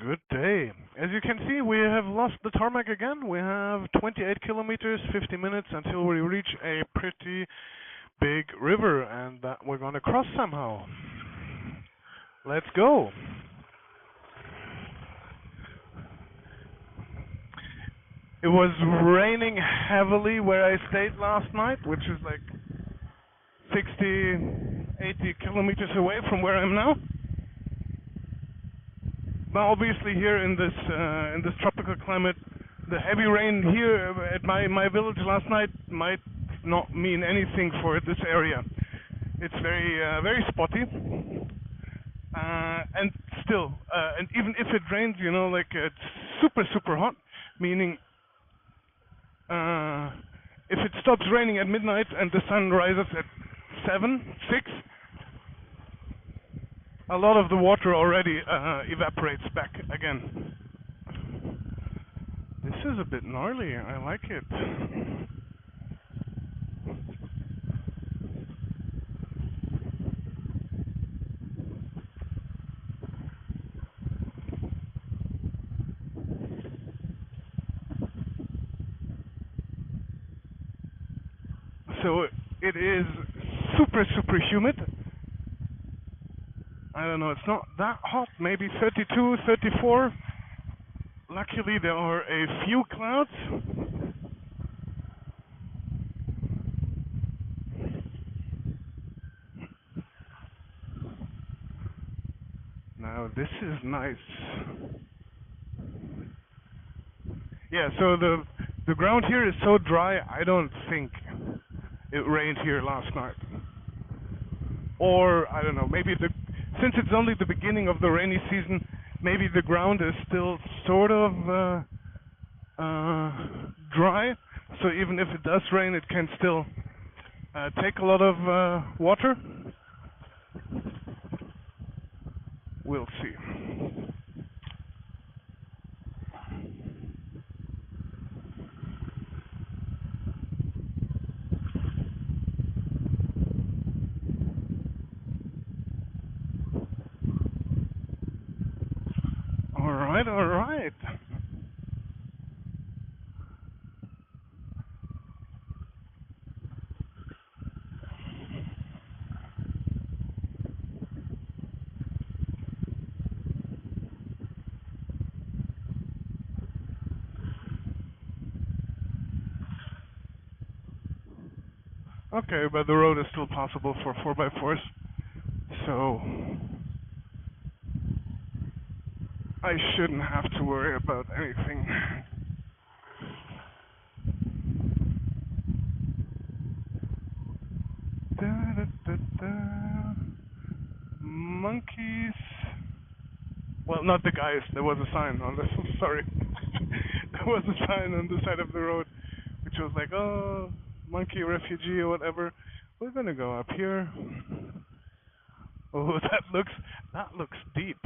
Good day. As you can see, we have lost the tarmac again. We have 28 kilometers, 50 minutes until we reach a pretty big river, and that we're gonna cross somehow. Let's go. It was raining heavily where I stayed last night, which is like 60, 80 kilometers away from where I'm now. Now, obviously, here in this tropical climate, the heavy rain here at my village last night might not mean anything for this area. It's very spotty, and still, and even if it rains, like it's super hot, meaning if it stops raining at midnight and the sun rises at 7, 6. A lot of the water already evaporates back again. This is a bit gnarly, I like it. So it is super humid. I don't know, it's not that hot, maybe 32, 34. Luckily there are a few clouds. Now this is nice. Yeah, so the ground here is so dry, I don't think it rained here last night. Or, I don't know, maybe since it's only the beginning of the rainy season, maybe the ground is still sort of dry. So even if it does rain, it can still take a lot of water. We'll see. All right. Okay, but the road is still possible for 4x4s, so I shouldn't have to worry about anything. Monkeys. Well, not the guys. There was a sign on the sorry. There was a sign on the side of the road, which was like, "Oh, monkey refugee" or whatever. We're gonna go up here. Oh, that looks deep.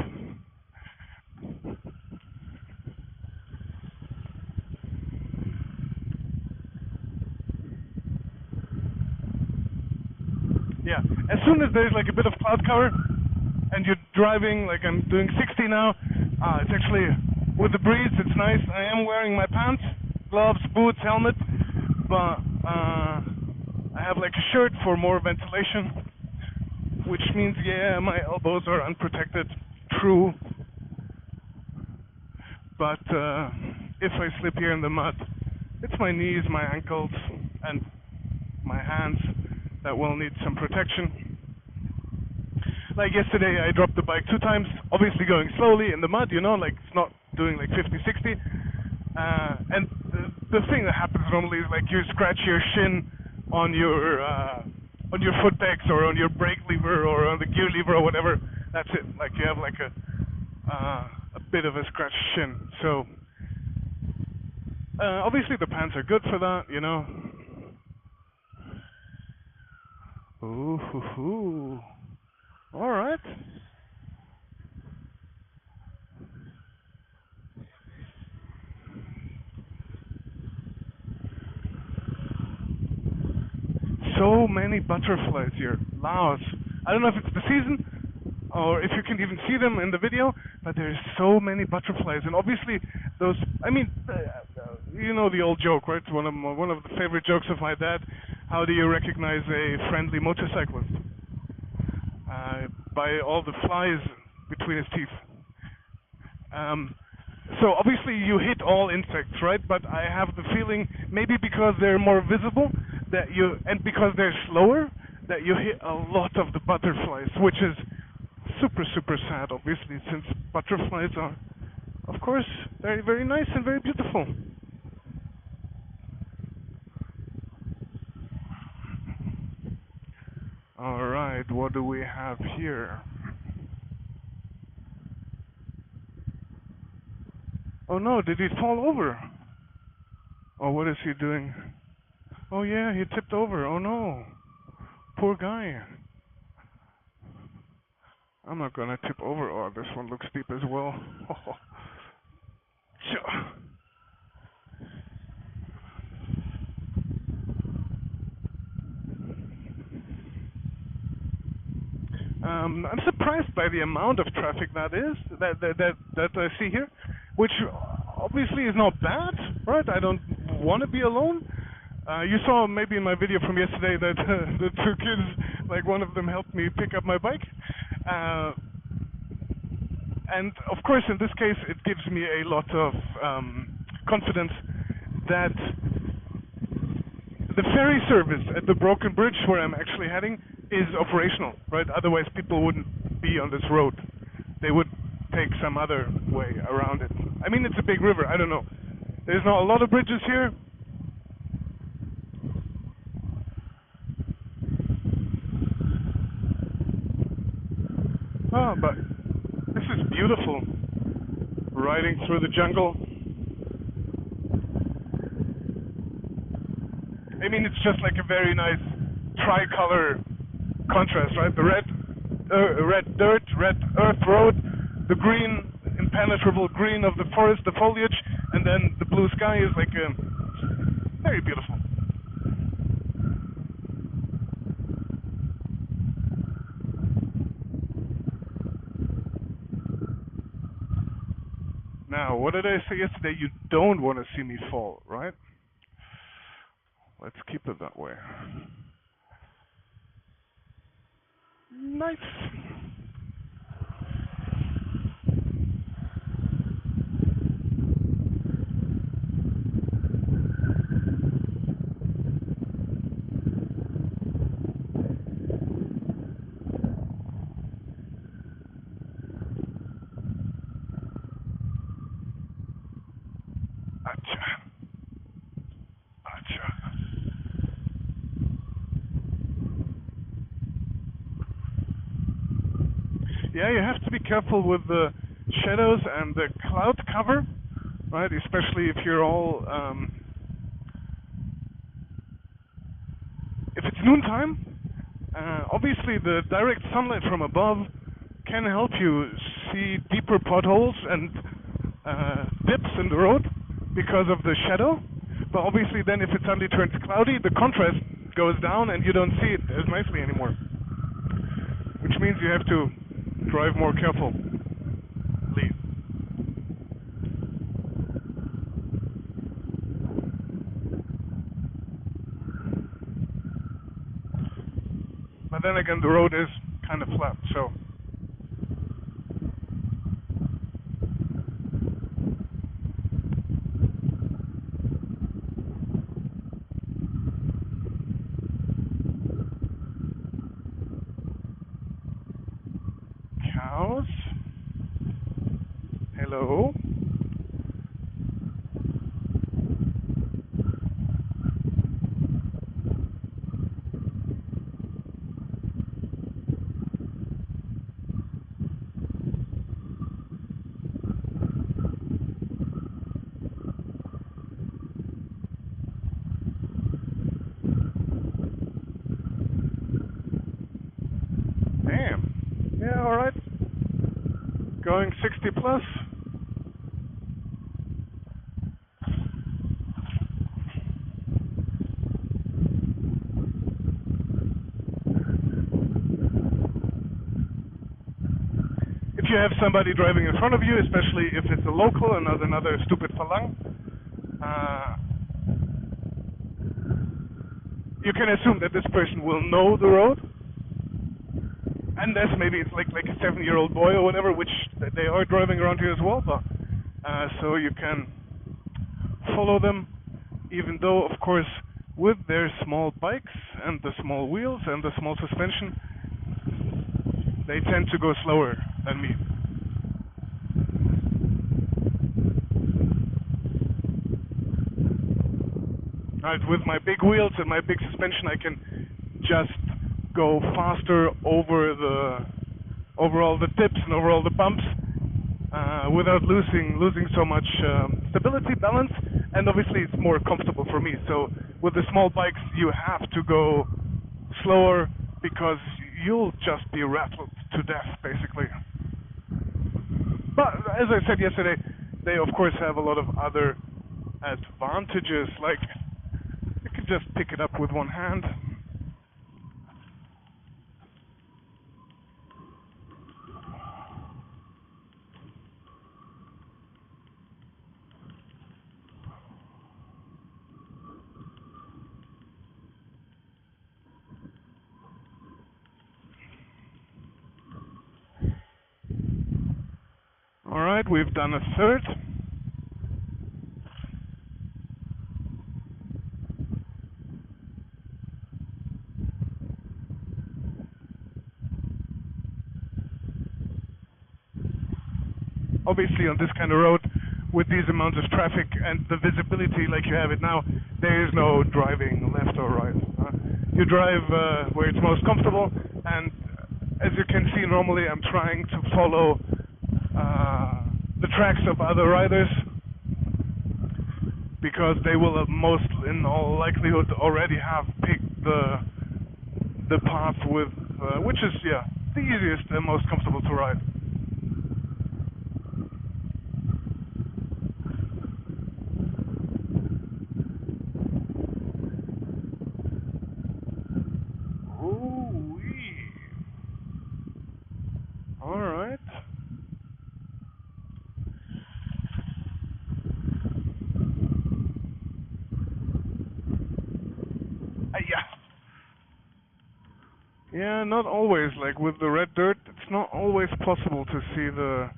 Yeah, as soon as there's like a bit of cloud cover and you're driving, like I'm doing 60 now, it's actually, with the breeze, it's nice. I am wearing my pants, gloves, boots, helmet, but I have like a shirt for more ventilation, which means, yeah, my elbows are unprotected, true, but if I slip here in the mud, it's my knees, my ankles, and my hands that will need some protection. Like yesterday, I dropped the bike 2 times, obviously going slowly in the mud, like it's not doing like 50, 60. And the thing that happens normally is like you scratch your shin on your foot pegs or on your brake lever or on the gear lever or whatever. That's it. Like you have like a bit of a scratched shin. So obviously the pants are good for that, Ooh, hoo, hoo. All right. So many butterflies here. Laos. I don't know if it's the season, or if you can even see them in the video, but there's so many butterflies, and obviously those. I mean, you know the old joke, right? One of the favorite jokes of my dad. How do you recognize a friendly motorcyclist? By all the flies between his teeth. So obviously you hit all insects, right? But I have the feeling maybe because they're more visible that you, and because they're slower, that you hit a lot of the butterflies, which is super sad, obviously, since butterflies are, of course, very nice and very beautiful. All right, what do we have here? Oh no, did he fall over? Oh, what is he doing? Oh yeah, he tipped over. Oh no. Poor guy. I'm not gonna tip over. Oh, this one looks deep as well. I'm surprised by the amount of traffic that I see here, which obviously is not bad, right? I don't want to be alone. You saw maybe in my video from yesterday that the two kids, like one of them helped me pick up my bike. And of course, in this case, it gives me a lot of confidence that the ferry service at the broken bridge where I'm actually heading is operational, right? Otherwise, people wouldn't be on this road. They would take some other way around it. I mean, it's a big river. I don't know. There's not a lot of bridges here. Oh, but this is beautiful. Riding through the jungle. I mean, it's just like a very nice tricolor contrast, right? The red dirt, red earth road, the green, impenetrable green of the forest, the foliage, and then the blue sky is like very beautiful. Now, what did I say yesterday? You don't want to see me fall, right? Let's keep it that way. Nice. Yeah, you have to be careful with the shadows and the cloud cover, right? Especially if you're all, if it's noontime. Obviously, the direct sunlight from above can help you see deeper potholes and dips in the road because of the shadow. But obviously, then if it suddenly turns cloudy, the contrast goes down and you don't see it as nicely anymore. Which means you have to drive more carefully. But then again, the road is kind of flat, so. Cows? Hello? Damn. Yeah, alright. Going 60 plus. have somebody driving in front of you, especially if it's a local and not another stupid falang, you can assume that this person will know the road, unless maybe it's like a 7-year-old boy or whatever, which they are driving around here as well. But so you can follow them, even though, of course, with their small bikes and the small wheels and the small suspension, they tend to go slower than me. Right, with my big wheels and my big suspension, I can just go faster over all the dips and over all the bumps without losing so much stability, balance, and obviously it's more comfortable for me. So with the small bikes, you have to go slower because you'll just be rattled to death, basically. But as I said yesterday, they of course have a lot of other advantages, like you can just pick it up with one hand. Alright, we've done a third. Obviously on this kind of road, with these amounts of traffic and the visibility like you have it now, there is no driving left or right. You drive where it's most comfortable, and as you can see, normally I'm trying to follow the tracks of other riders, because they will most, in all likelihood, already have picked the path with which is the easiest and most comfortable to ride. Ooh-wee. All right. Yeah, not always. Like with the red dirt, it's not always possible to see the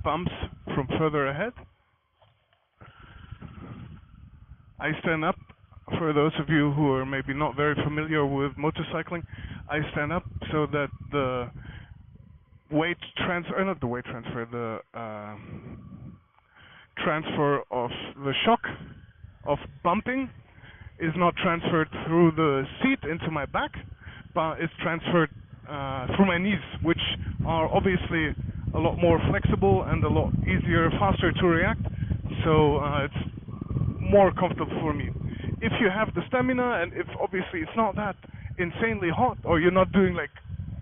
bumps from further ahead. I stand up, for those of you who are maybe not very familiar with motorcycling, I stand up so that the weight transfer, not the weight transfer, the transfer of the shock of bumping is not transferred through the seat into my back, but it's transferred through my knees, which are obviously a lot more flexible and a lot easier, faster to react, so it's more comfortable for me. If you have the stamina, and if obviously it's not that insanely hot, or you're not doing like,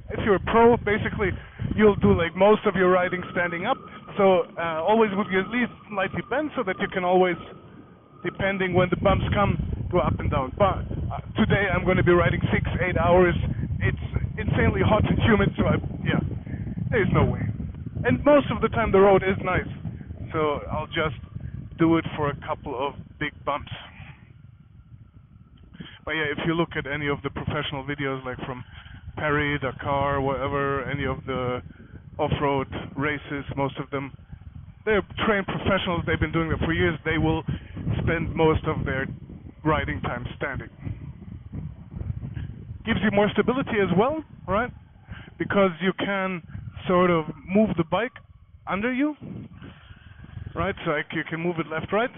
if you're a pro, basically you'll do like most of your riding standing up, so always with your knees slightly bent so that you can always, depending when the bumps come, go up and down. But today I'm going to be riding 6-8 hours. It's insanely hot and humid, so there's no way. And most of the time the road is nice, so I'll just do it for a couple of big bumps. But yeah, if you look at any of the professional videos, like from Ferry, Dakar, whatever, any of the off-road races, most of them, they're trained professionals, they've been doing it for years, they will spend most of their riding time standing. Gives you more stability as well, right? Because you can sort of move the bike under you, right? So you can move it left, right.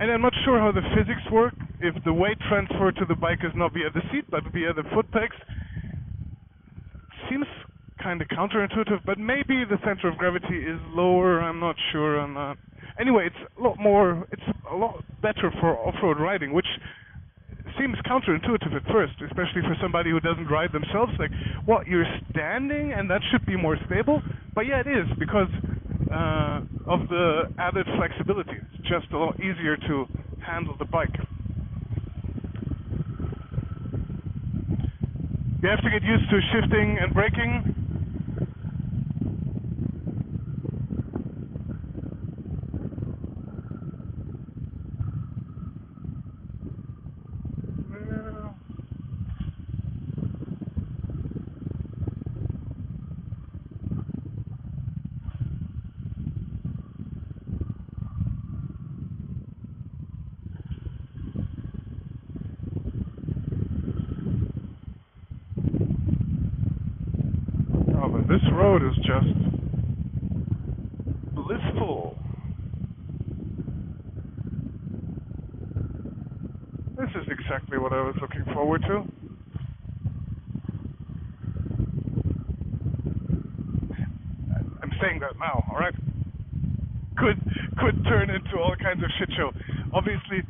And I'm not sure how the physics work, if the weight transfer to the bike is not via the seat, but via the foot pegs. Seems kind of counterintuitive, but maybe the center of gravity is lower, I'm not sure on that. Anyway, it's a lot better for off-road riding, which seems counterintuitive at first, especially for somebody who doesn't ride themselves. Like, what, you're standing and that should be more stable? But yeah, it is, because of the added flexibility. It's just a lot easier to handle the bike. You have to get used to shifting and braking. Oh, but this road is just blissful. This is exactly what I was looking forward to. I'm saying that now, alright? Could turn into all kinds of shit show. Obviously,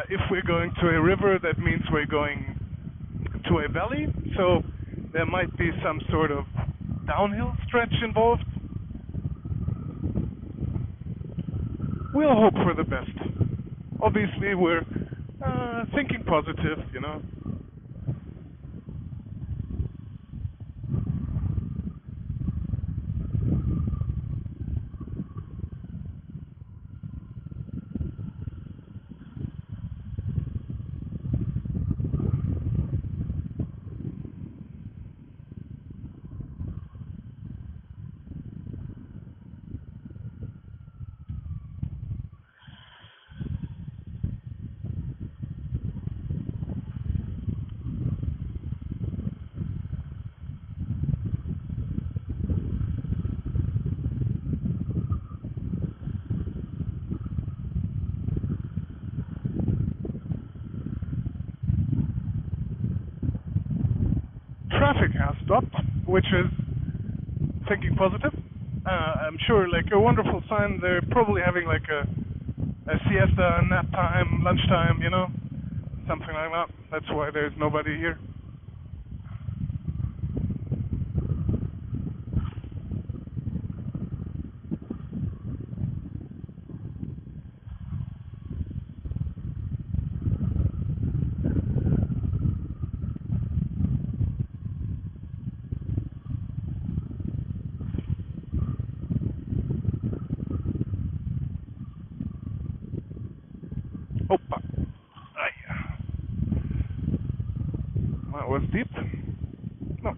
if we're going to a river, that means we're going to a valley, so there might be some sort of downhill stretch involved. We'll hope for the best. Obviously, we're thinking positive, you know. Traffic has stopped, which is thinking positive. I'm sure, like a wonderful sign. They're probably having like a siesta, nap time, lunchtime, you know, something like that. That's why there's nobody here. Opa. Ay. That was deep. No.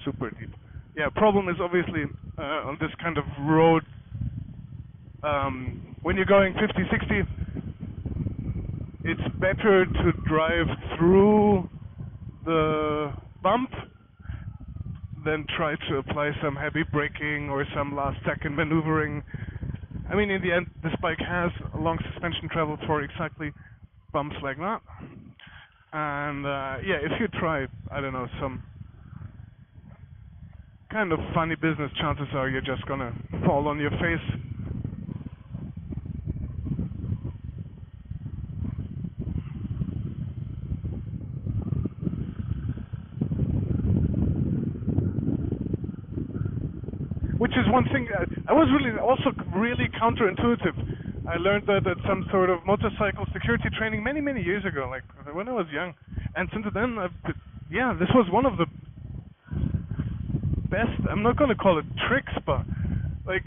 Super deep. Yeah, problem is obviously on this kind of road, when you're going 50, 60, it's better to drive through the bump than try to apply some heavy braking or some last second maneuvering. I mean, in the end, this bike has a long suspension travel for exactly bumps like that. And yeah, if you try, I don't know, some kind of funny business, chances are you're just gonna fall on your face. Which is one thing, I was really counterintuitive. I learned that at some sort of motorcycle security training many years ago, like when I was young. And since then, yeah, this was one of the best, I'm not going to call it tricks, but like,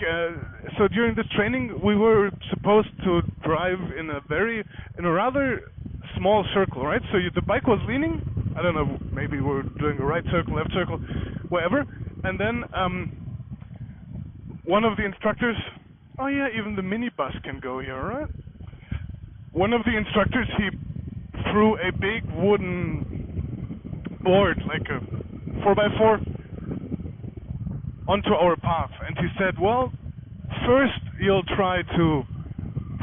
so during this training, we were supposed to drive in a rather small circle, right? So the bike was leaning, I don't know, maybe we were doing a right circle, left circle, whatever. And then, one of the instructors, oh yeah, even the minibus can go here, right? One of the instructors, he threw a big wooden board, like a 4x4, onto our path. And he said, well, first you'll try to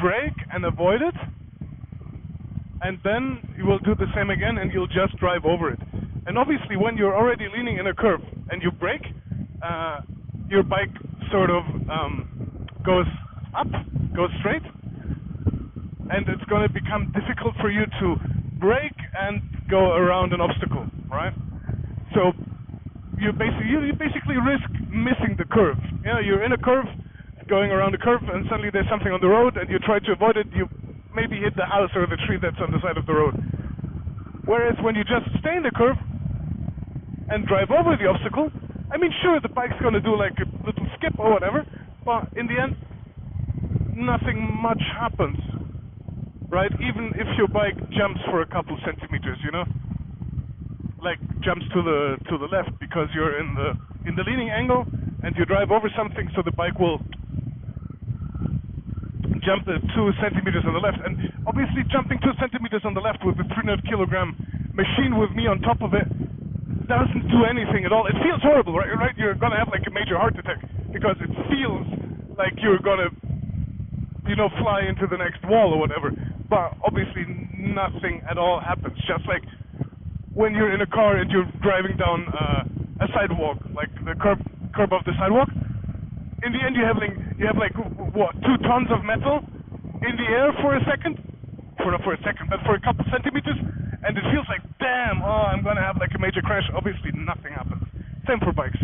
brake and avoid it, and then you will do the same again and you'll just drive over it. And obviously when you're already leaning in a curve and you brake, your bike sort of goes up, goes straight, and it's going to become difficult for you to brake and go around an obstacle, right? So you basically risk missing the curve. Yeah, you're in a curve, going around a curve, and suddenly there's something on the road, and you try to avoid it. You maybe hit the house or the tree that's on the side of the road. Whereas when you just stay in the curve and drive over the obstacle, I mean, sure, the bike's gonna do like a little skip or whatever, but in the end, nothing much happens, right? Even if your bike jumps for a couple centimeters, you know, like jumps to the left because you're in the leaning angle and you drive over something, so the bike will jump 2 centimeters on the left. And obviously, jumping 2 centimeters on the left with a 300-kilogram machine with me on top of it doesn't do anything at all. It feels horrible, right? You're gonna have like a major heart attack because it feels like you're gonna, you know, fly into the next wall or whatever. But obviously, nothing at all happens. Just like when you're in a car and you're driving down a sidewalk, like the curb of the sidewalk. In the end, you have like what, 2 tons of metal in the air for a second, not for a second, but for a couple centimeters, and it feels like, damn, oh, I'm gonna have like a major crash. Obviously, nothing happens. Same for bikes.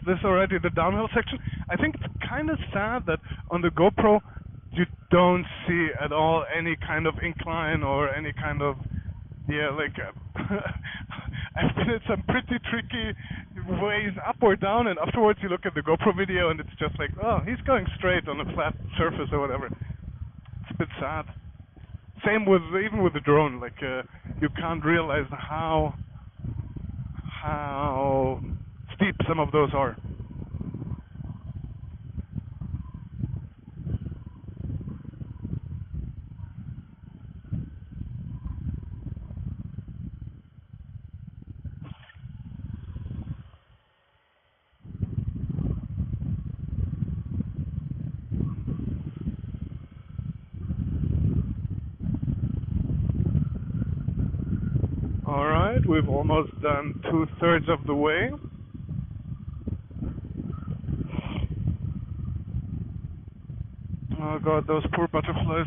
Is this already the downhill section? I think it's kind of sad that on the GoPro you don't see at all any kind of incline or any kind of, yeah, like I've been at some pretty tricky ways up or down, and afterwards you look at the GoPro video and it's just like, oh, he's going straight on a flat surface or whatever. It's a bit sad. Same with even with the drone, like you can't realize how steep some of those are. Alright, we've almost done 2/3 of the way. Oh god, those poor butterflies.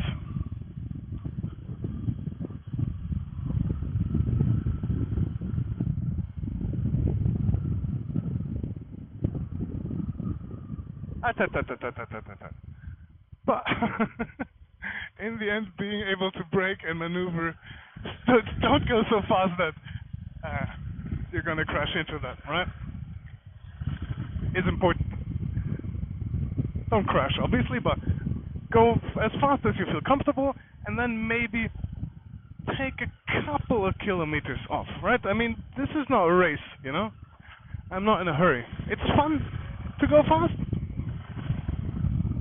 But in the end, being able to brake and maneuver, don't go so fast that you're gonna crash into that, right? Is important. Don't crash, obviously, but go as fast as you feel comfortable, and then maybe take a couple of kilometers off, right? I mean, this is not a race, you know? I'm not in a hurry. It's fun to go fast,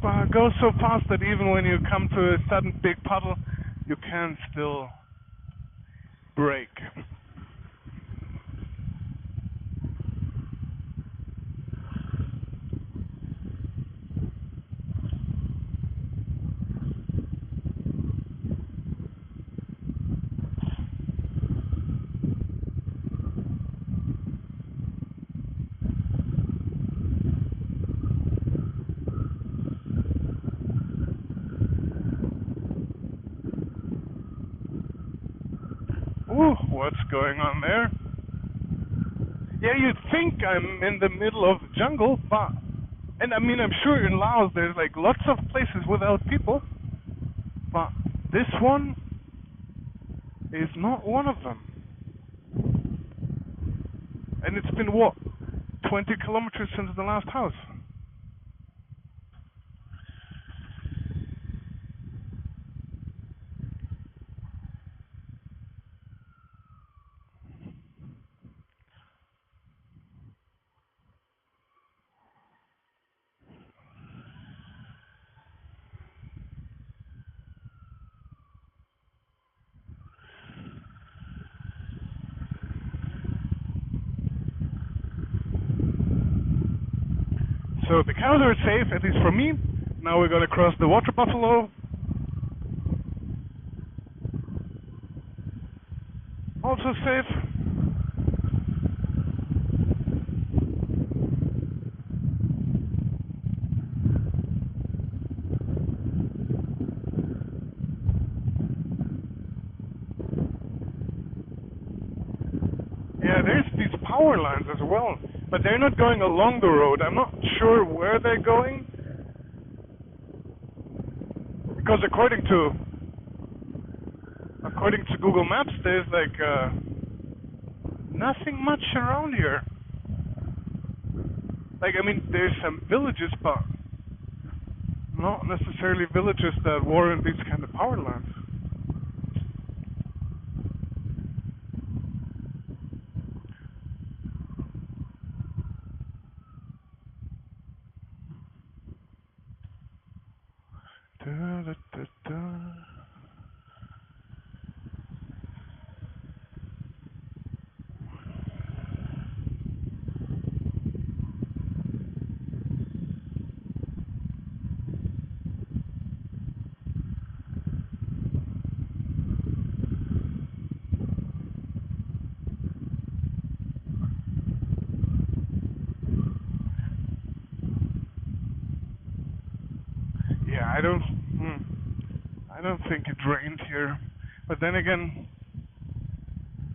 but go so fast that even when you come to a sudden big puddle, you can still brake. Ooh, what's going on there? Yeah, you'd think I'm in the middle of the jungle, but... And I mean, I'm sure in Laos there's like lots of places without people, but this one is not one of them. And it's been, what, 20 kilometers since the last house? So the cows are safe, at least for me. Now we're gonna cross the water buffalo. Also safe. well. But they're not going along the road. I'm not sure where they're going. Because according to Google Maps, there's like nothing much around here. Like, I mean, there's some villages, but not necessarily villages that warrant these kind of power lines. Da, da, da, da. Yeah, I don't think it rained here. But then again,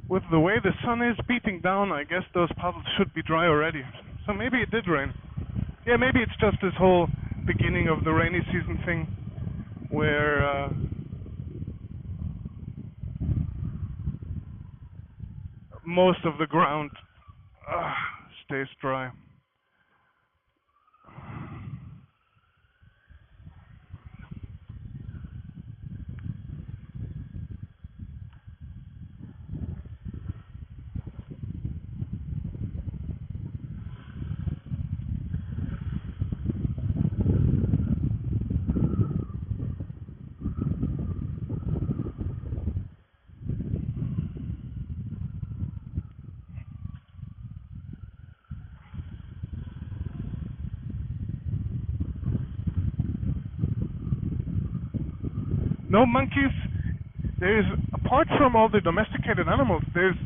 with the way the sun is beating down, I guess those puddles should be dry already. So maybe it did rain. Yeah, maybe it's just this whole beginning of the rainy season thing, where most of the ground stays dry. No monkeys. There's, apart from all the domesticated animals, there's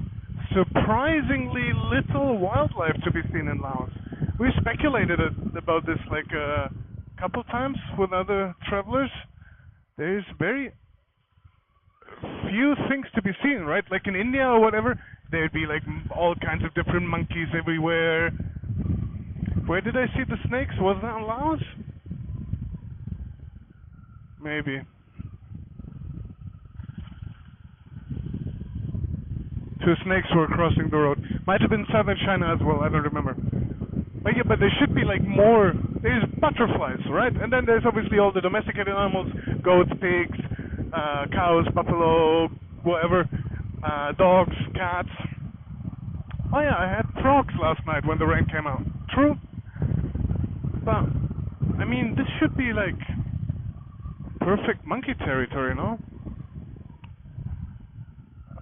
surprisingly little wildlife to be seen in Laos. We speculated about this like a couple times with other travelers. There's very few things to be seen, right? Like in India or whatever, there'd be like all kinds of different monkeys everywhere. Where did I see the snakes? Was that in Laos? Maybe. Two snakes were crossing the road. Might have been southern China as well, I don't remember. But yeah, but there should be like more. There's butterflies, right? And then there's obviously all the domesticated animals: goats, pigs, cows, buffalo, whatever, dogs, cats. Oh yeah, I had frogs last night when the rain came out. True. But I mean, this should be like perfect monkey territory, no?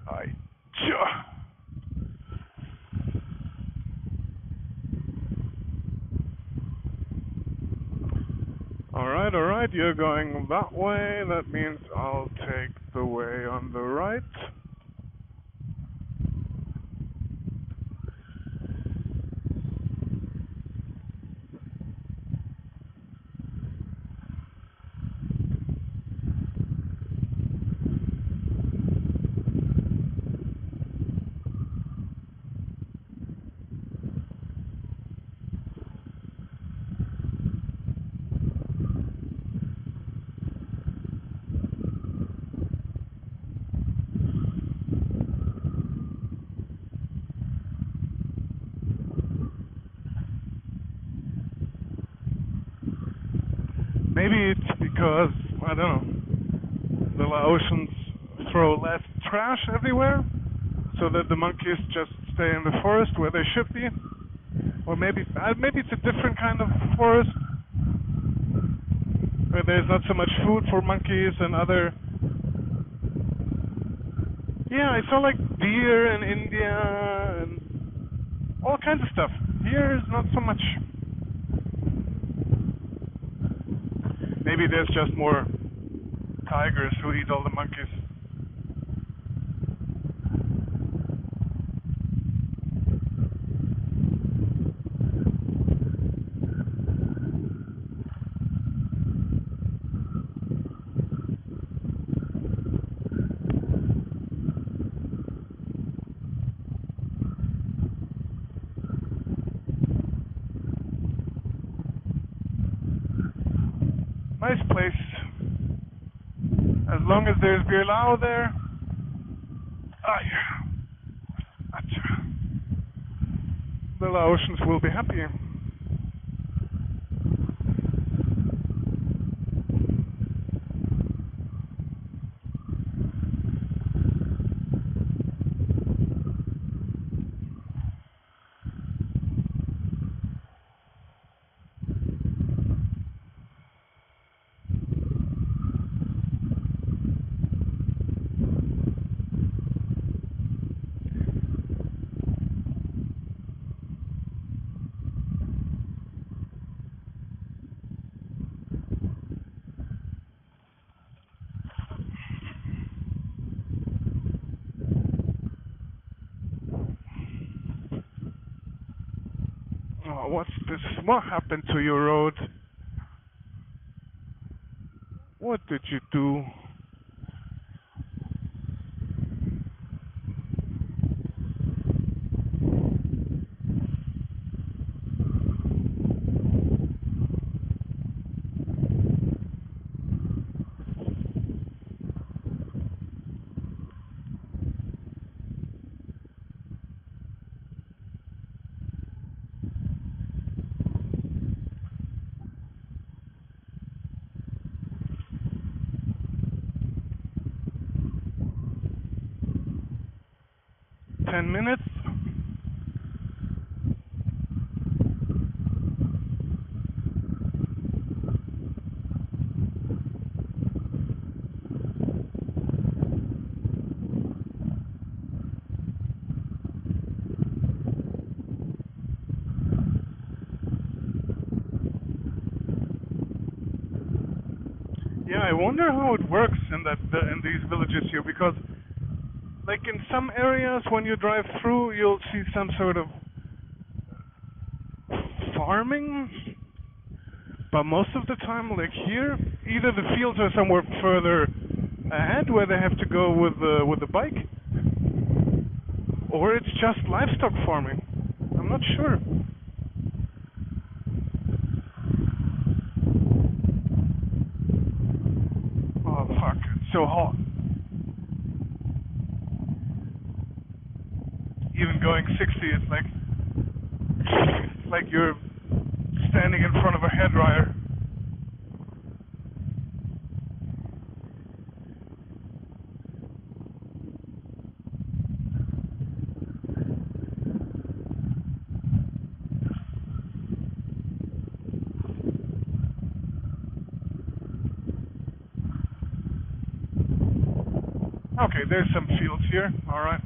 I. Alright, you're going that way. That means I'll take the way on the right. Maybe it's because, I don't know, the Laotians throw less trash everywhere, so that the monkeys just stay in the forest where they should be. Or maybe it's a different kind of forest, where there's not so much food for monkeys and other... Yeah, I saw like deer in India and all kinds of stuff. Here is not so much. Maybe there's just more tigers who eat all the monkeys. Nice place. As long as there's beer lao there. Ah, yeah. Gotcha. The Laotians will be happy. Oh, what's this? What happened to your road? What did you do? $10. Yeah, I wonder how it works in these villages here, because like in some areas when you drive through you'll see some sort of farming, but most of the time, like here, either the fields are somewhere further ahead where they have to go with the bike, or it's just livestock farming. I'm not sure. Oh fuck, it's so hot. Even going 60, it's like you're standing in front of a hairdryer. Okay, there's some fields here. All right.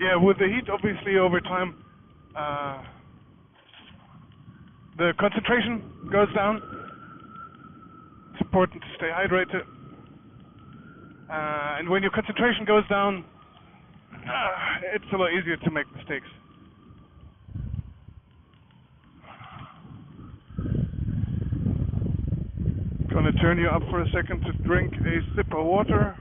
Yeah, with the heat, obviously, over time, the concentration goes down. It's important to stay hydrated. And when your concentration goes down, it's a lot easier to make mistakes. Gonna turn you up for a second to drink a sip of water.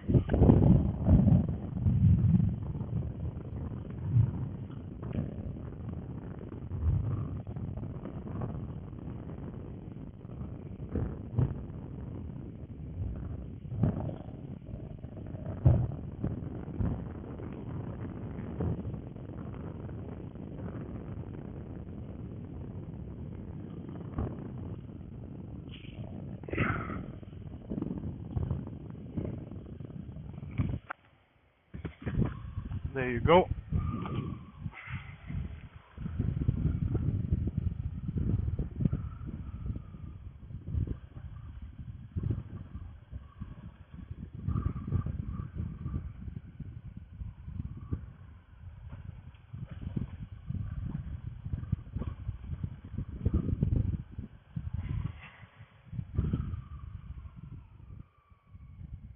There you go.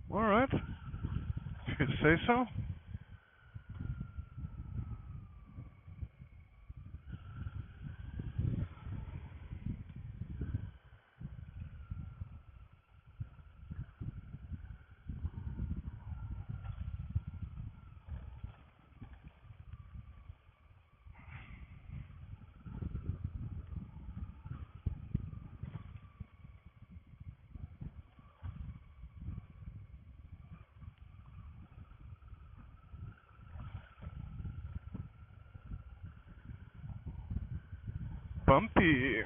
Alright. If you say so. Bumpy.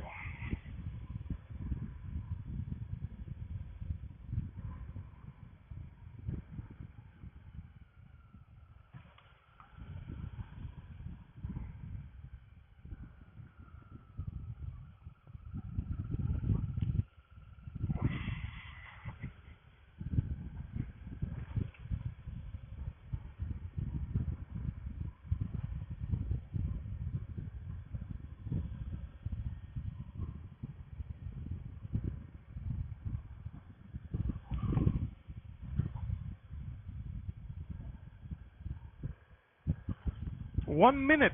One minute.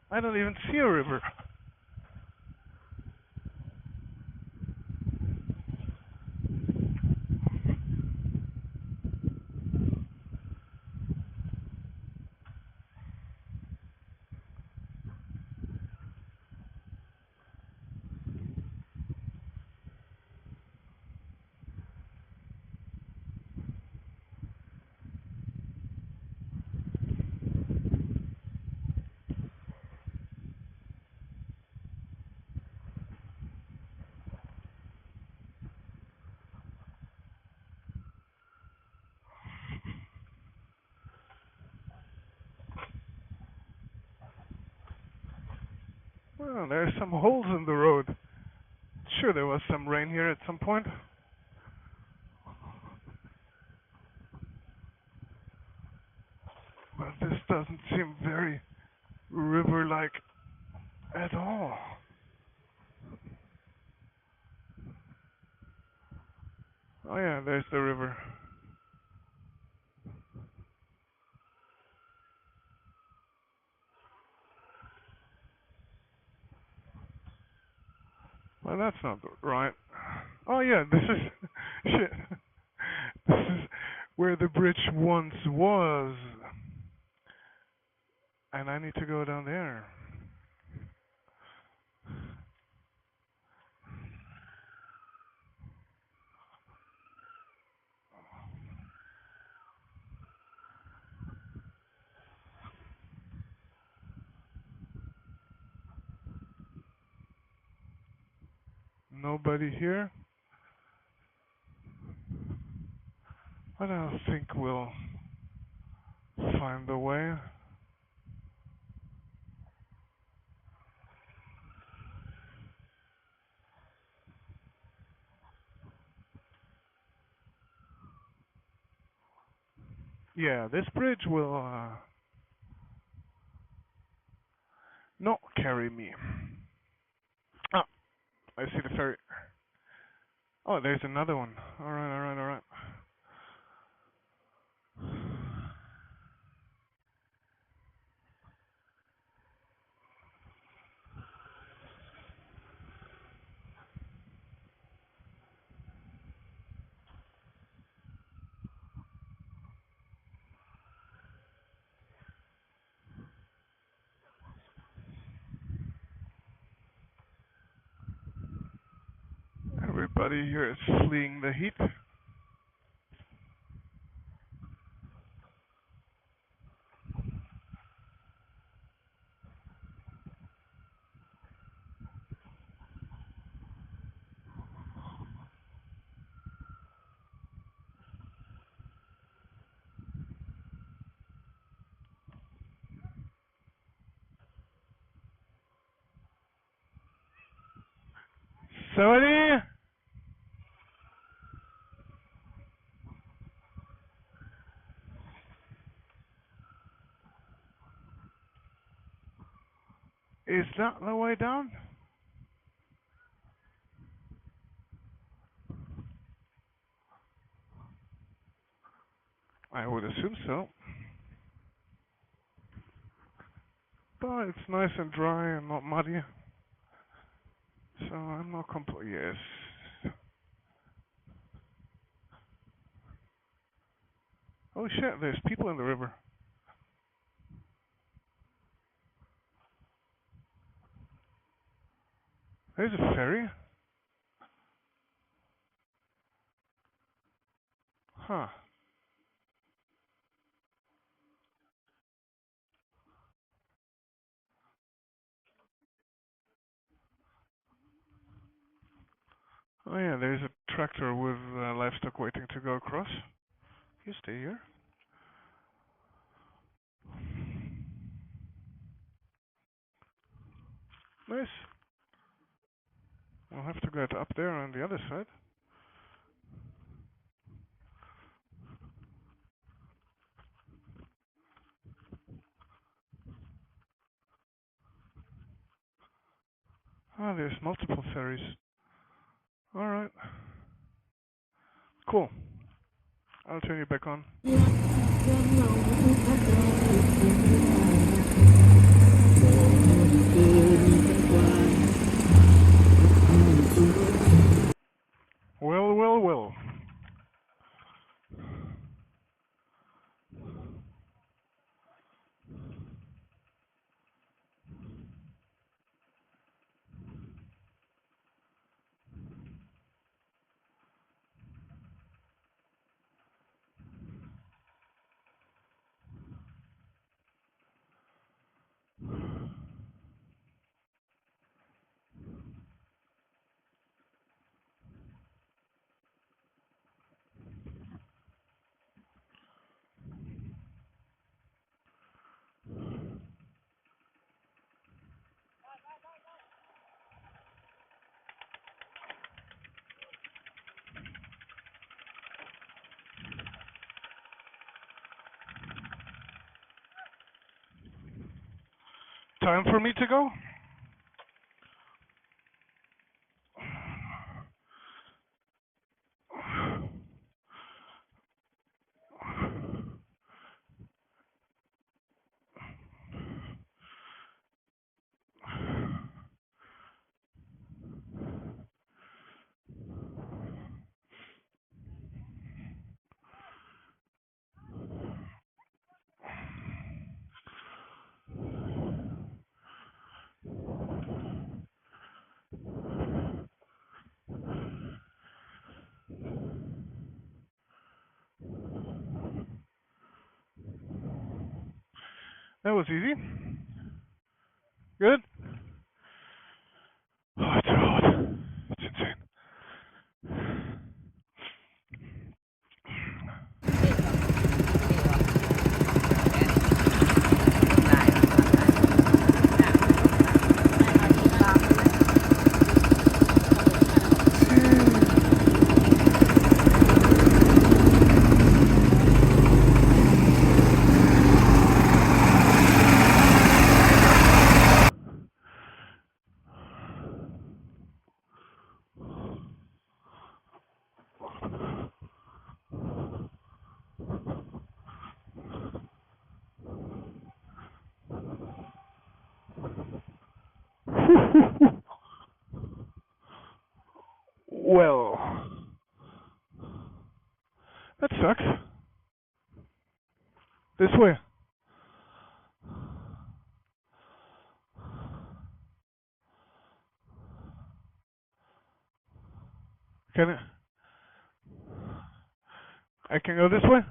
I don't even see a river. Well, there's some holes in the road. Sure, there was some rain here at some point. But this doesn't seem very river-like at all. Oh yeah, there's the river. Well, that's not right. Oh yeah, this is shit. This is where the bridge once was, and I need to go down there. Nobody here. But I think we'll find the way. Yeah, this bridge will not carry me. Ah, I see the ferry. Oh, there's another one. Alright, alright, alright. Everybody here is fleeing the heat. Somebody? Is that the way down? I would assume so. But it's nice and dry and not muddy. So I'm not yes. Oh shit, there's people in the river. There's a ferry? Huh. Oh yeah, there's a tractor with livestock waiting to go across. You stay here. Nice. We'll have to get up there on the other side. Ah, there's multiple ferries. Alright. Cool. I'll turn you back on. Well, well, well. Time for me to go? That was easy. Good? Oh, it's hot. It's insane. Well, that sucks. This way. Can I can go this way?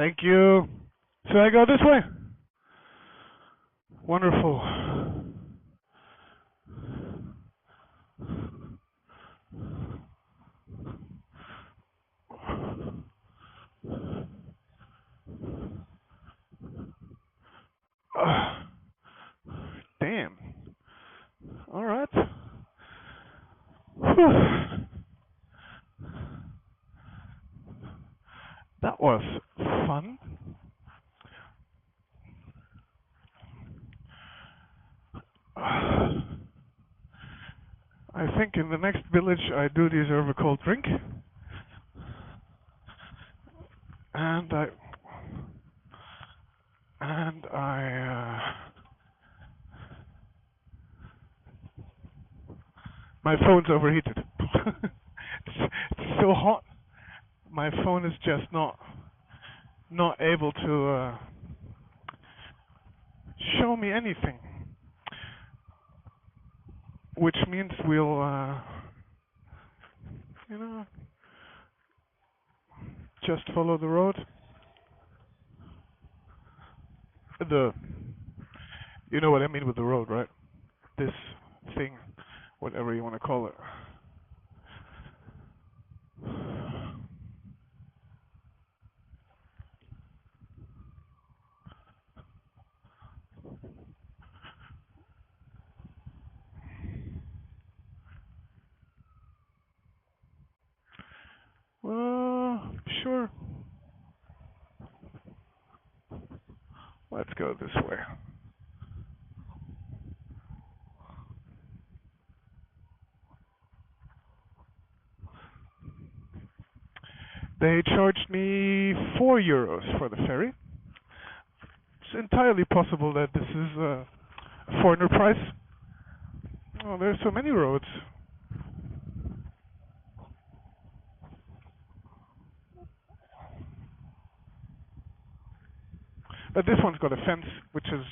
Thank you. So I go this way. Wonderful. Damn. All right. Whew. That was fun. I think in the next village I do deserve a cold drink. And my phone's overheated. It's so hot. My phone is just not able to show me anything, which means we'll you know just follow the road. The You know what I mean with the road, right? This thing, whatever you want to call it. Sure. Let's go this way. They charged me €4 for the ferry. It's entirely possible that this is a foreigner price. Oh, there's so many roads. But this one's got a fence, which is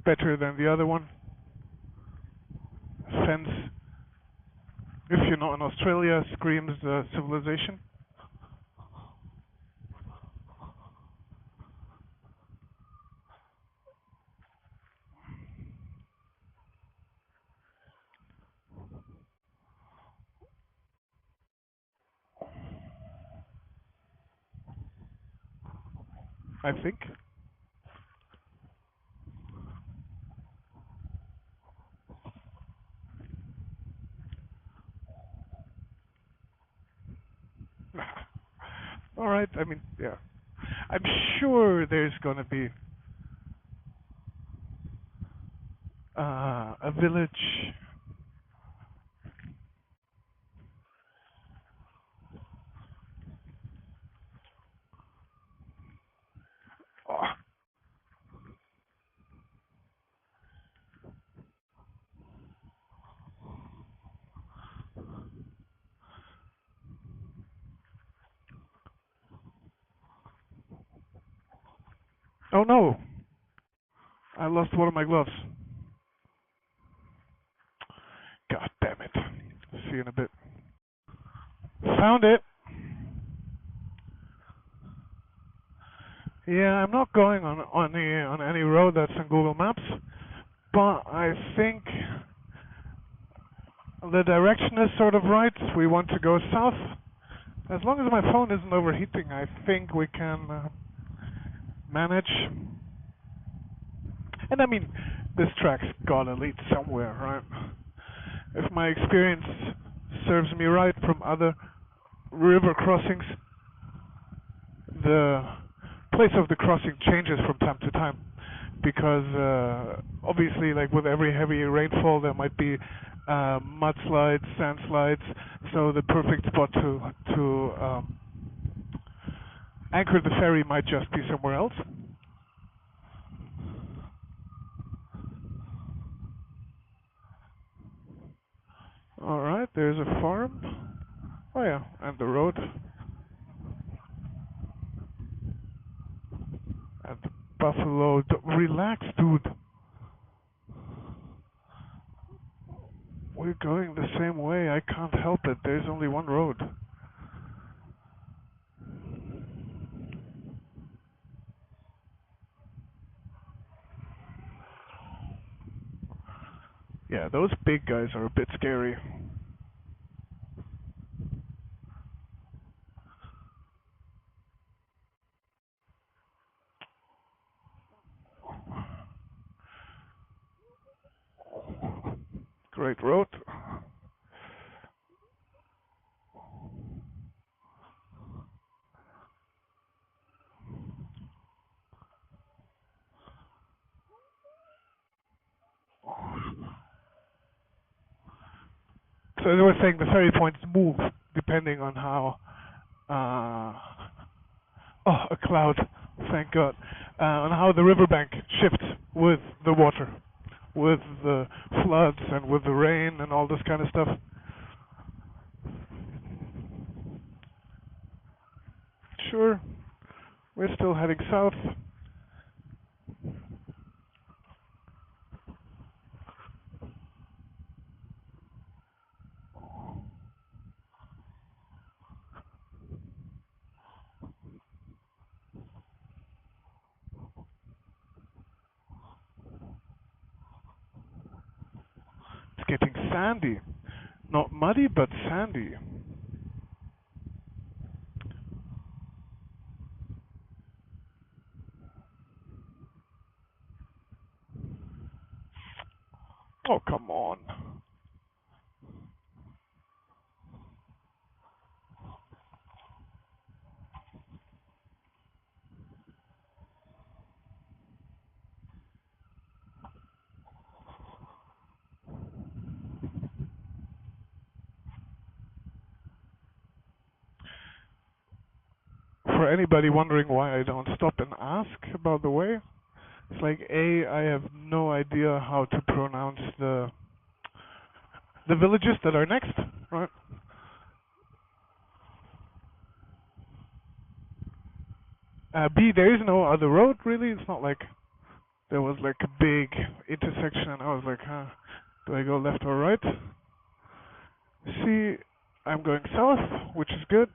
better than the other one. Fence, if you're not in Australia, screams civilization. I think. All right. I mean, yeah. I'm sure there's gonna be a village. Oh, oh no! I lost one of my gloves. God damn it. See you in a bit. Found it. Yeah, I'm not going on any road that's on Google Maps, but I think the direction is sort of right. We want to go south. As long as my phone isn't overheating, I think we can manage. And I mean, this track's gotta lead somewhere, right? If my experience serves me right from other river crossings, the place of the crossing changes from time to time because obviously, like with every heavy rainfall, there might be mudslides, sandslides. So the perfect spot to anchor the ferry might just be somewhere else. All right, there's a farm. Oh yeah, and the road. And the buffalo. Relax, dude. We're going the same way. I can't help it. There's only one road. Yeah, those big guys are a bit scary. Great road. So as I was saying, the ferry points move depending on how. Oh, a cloud! Thank God. On how the riverbank shifts with the water, with the floods and with the rain and all this kind of stuff. Sure, we're still heading south. It's getting sandy. Not muddy, but sandy. Oh, come on. For anybody wondering why I don't stop and ask about the way, it's like A, I have no idea how to pronounce the villages that are next, right? B, there is no other road really. It's not like there was like a big intersection and I was like, huh, do I go left or right? C, I'm going south, which is good.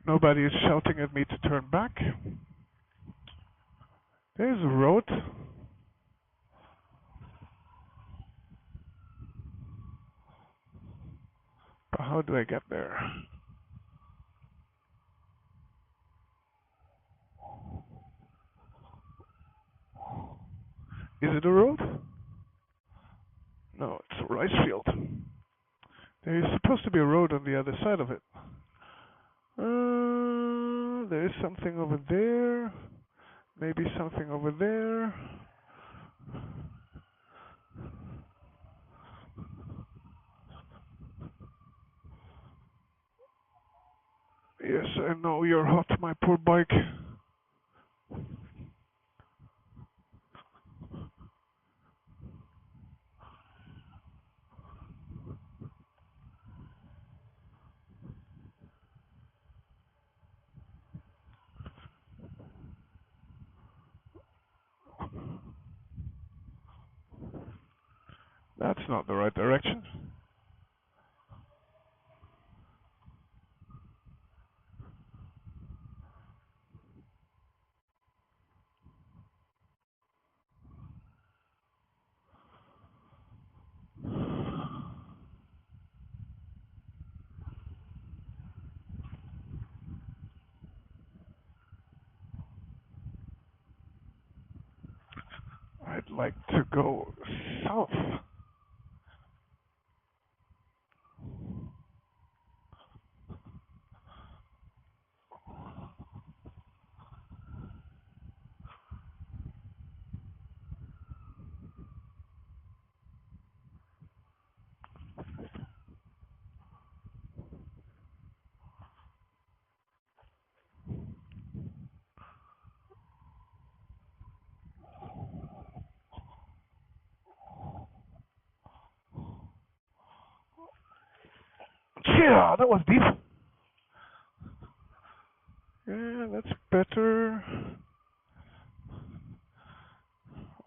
Nobody is shouting at me to turn back. There's a road. But how do I get there? Is it a road? No, it's a rice field. There is supposed to be a road on the other side of it. There is something over there. Maybe something over there. Yes, I know you're hot, my poor bike. That's not the right direction. I'd like to go south. Yeah, that was deep. Yeah, that's better.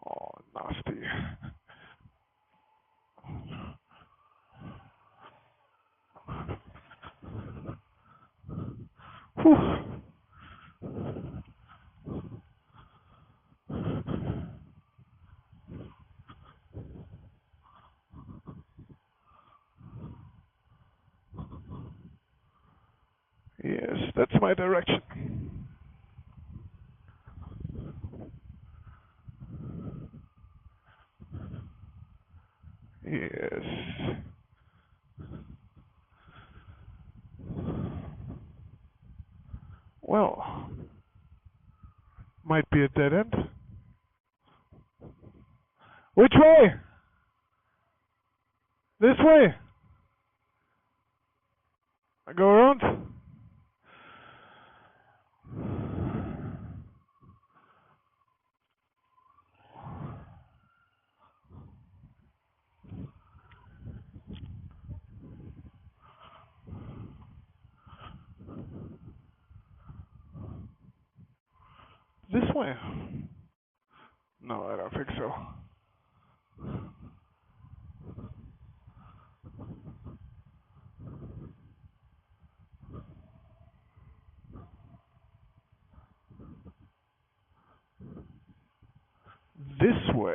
Oh, nasty. Whew. Yes, that's my direction. Yes. Well, might be a dead end. Which way? This way. I go around. This way. No, I don't think so. This way.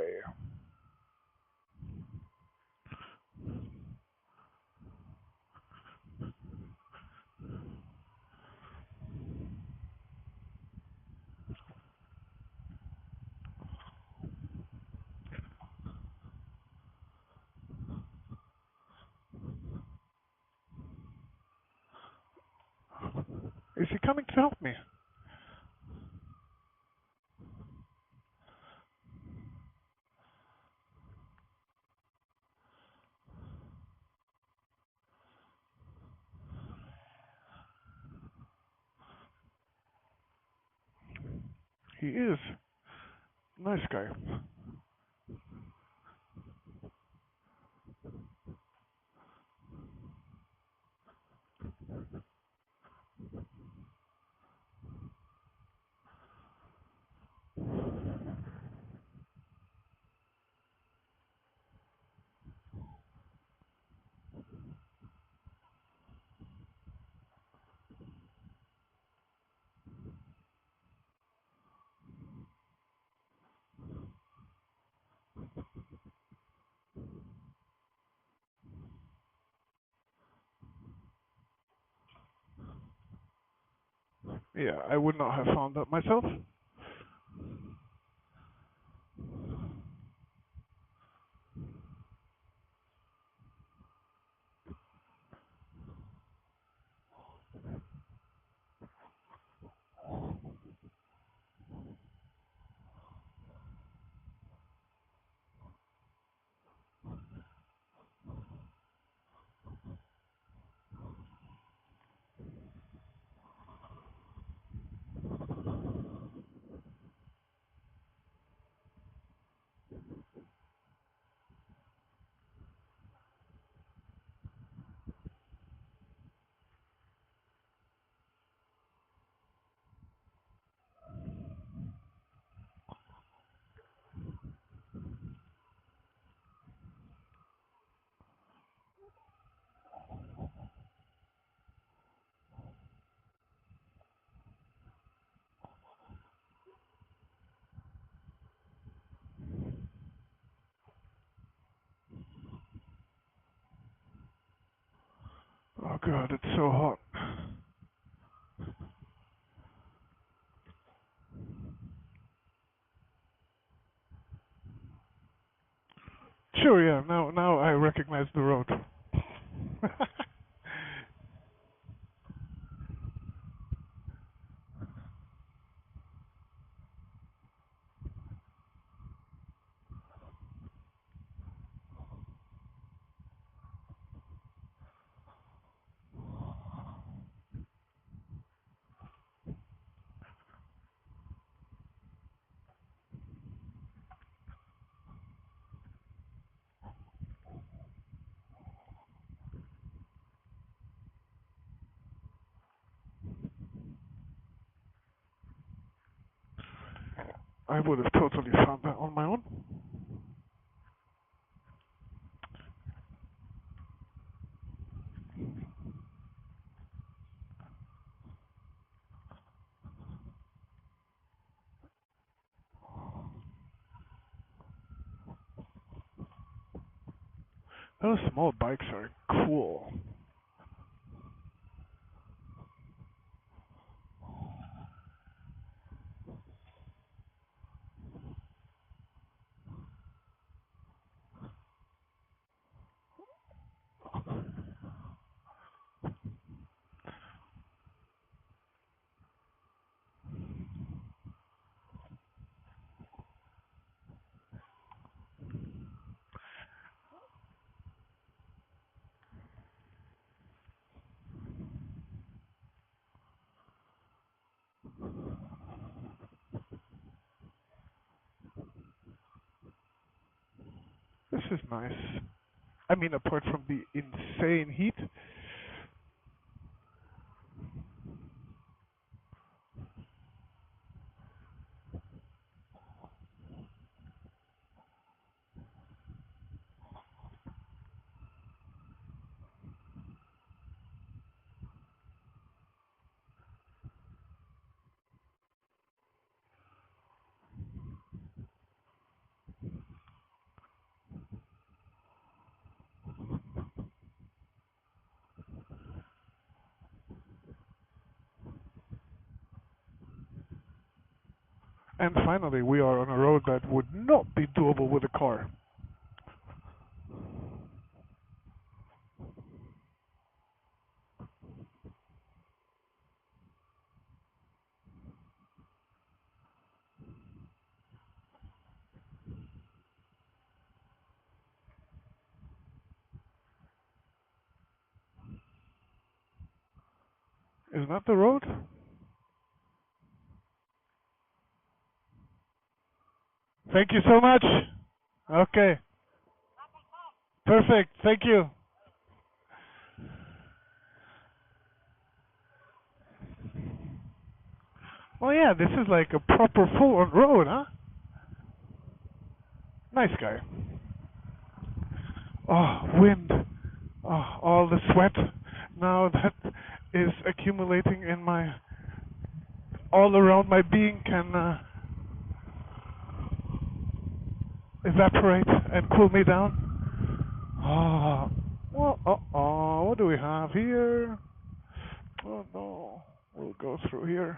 Is he coming to help me? He is. Nice guy. Yeah, I would not have found that myself. Oh god, it's so hot. Sure, yeah, now I recognize the road. I would have totally found that on my own. Those small bikes are cool. This is nice. I mean, apart from the insane heat. And finally, we are on a road that would not be doable with a car. Is that the road? Thank you so much. Okay. Perfect. Thank you. Oh yeah, this is like a proper full-on road, huh? Nice guy. Oh, wind. Oh, all the sweat now that is accumulating in my all around my being can evaporate and cool me down. Oh, well, oh, what do we have here? Oh no, we'll go through here.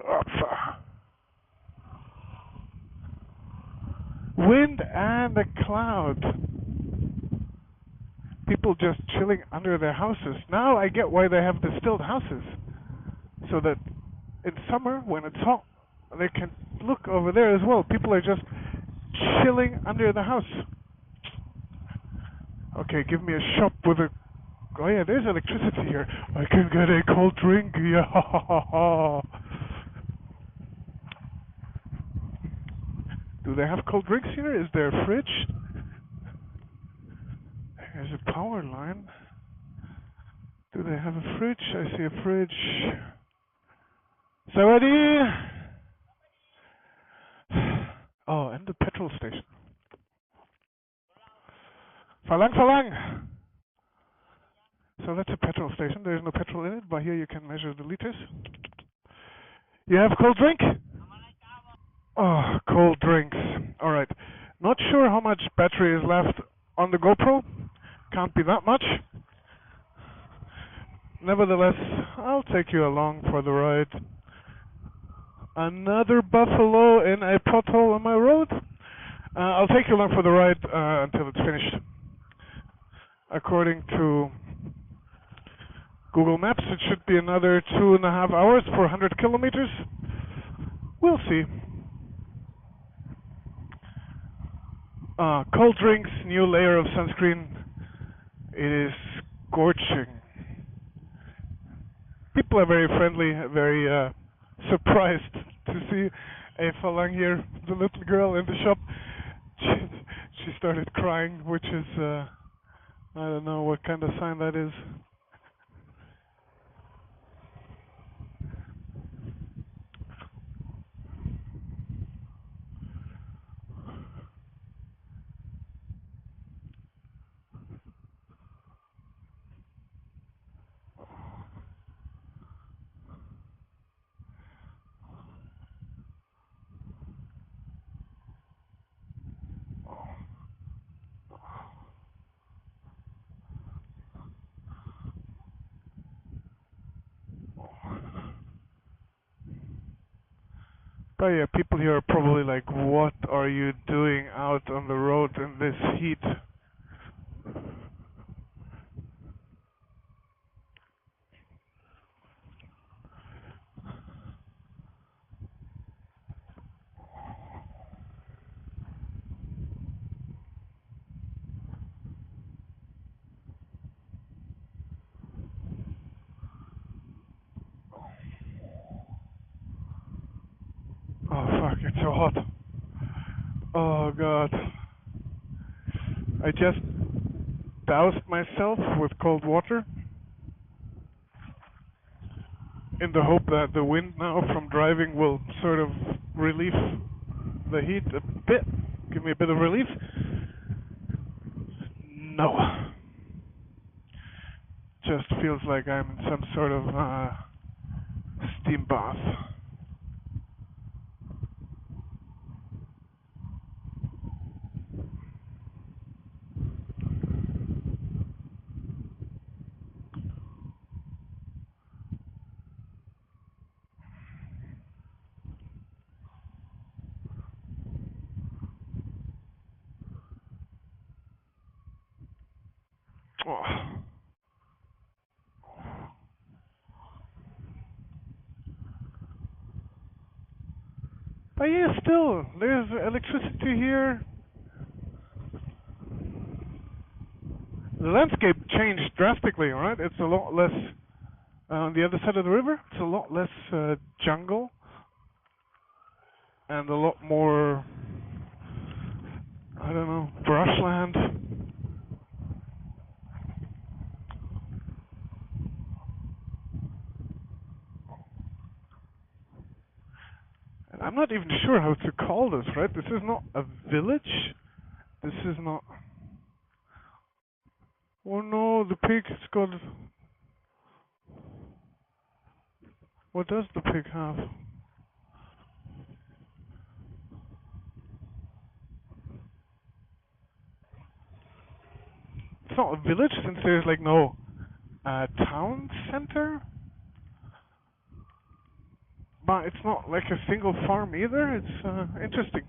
Upsa. Wind and a cloud. People just chilling under their houses. Now I get why they have distilled houses. So that in summer, when it's hot, they can look over there as well. People are just chilling under the house. Okay, give me a shop with a... Oh yeah, there's electricity here. I can get a cold drink. Yeah. Do they have cold drinks here? Is there a fridge? There's a power line. Do they have a fridge? I see a fridge. Sawadee! Oh, and the petrol station. Falang Falang! So that's a petrol station. There's no petrol in it, but here you can measure the liters. You have cold drink? Oh, cold drinks. Alright. Not sure how much battery is left on the GoPro. Can't be that much. Nevertheless, I'll take you along for the ride. Another buffalo in a pothole on my road? I'll take you along for the ride until it's finished. According to Google Maps, it should be another 2.5 hours for 100 kilometers. We'll see. Cold drinks, new layer of sunscreen. It is scorching. People are very friendly, very surprised to see a Falang here. The little girl in the shop, she started crying, which is, I don't know what kind of sign that is. Oh yeah, people here are probably like, what are you doing out on the road in this heat? Oh fuck, it's so hot. Oh god. I just doused myself with cold water in the hope that the wind now from driving will sort of relieve the heat a bit, give me a bit of relief. No. Just feels like I'm in some sort of steam bath. Oh. But yeah, still, there's electricity here. The landscape changed drastically, right? It's a lot less, on the other side of the river, it's a lot less jungle and a lot more, I don't know, brushland. And I'm not even sure how to call this, right? This is not a village. This is not... Oh no, the pig has got... What does the pig have? It's not a village since there's like no town center. But it's not like a single farm either. It's interesting.